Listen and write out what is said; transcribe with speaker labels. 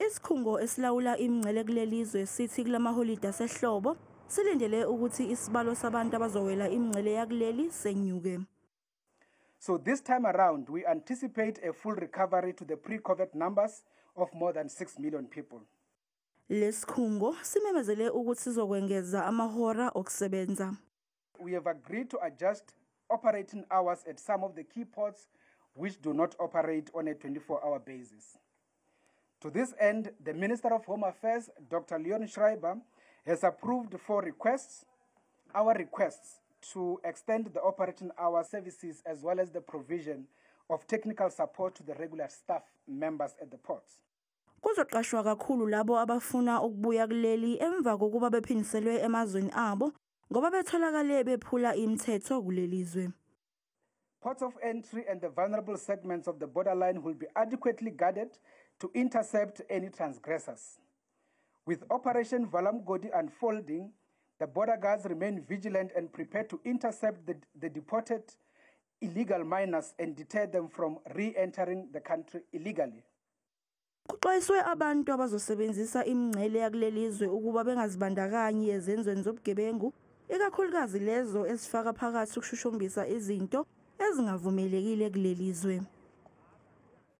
Speaker 1: Isikhungo esilawula imingcele kulelizwe sithi kulamaholide asehlobo silindele ukuthi isibalo sabantu abazowela imingcele yakuleli senyuke.
Speaker 2: So this time around, we anticipate a full recovery to the pre-COVID numbers of more than 6 million people.
Speaker 1: Lesikhungo simemezele ukuthi sizokwengeza amahora okusebenza.
Speaker 2: We have agreed to adjust operating hours at some of the key ports which do not operate on a 24-hour basis. To this end, the Minister of Home Affairs, Dr. Leon Schreiber, has approved our requests to extend the operating hour services as well as the provision of technical support to the regular staff members at the ports.
Speaker 1: Kuzoqashwa kakhulu labo abafuna ukubuya kuleli emva kokuba bephindiselwe emazweni abo ngoba betholakale bephula imithetho kulelizwe.
Speaker 2: Ports of entry and the vulnerable segments of the borderline will be adequately guarded to intercept any transgressors. With Operation Valamgodi unfolding, the border guards remain vigilant and prepared to intercept the deported illegal minors and deter them from re-entering the country illegally.
Speaker 1: Kuxwayiswe abantu abazosebenzisa imingcele yakulelizwe ukuba bengazibandakanyi ezenzweni zobugebengu, ikakhulukazi lezo ezifaka phakathi ukushushumbisa izinto ezingavumelekile kulelizwe.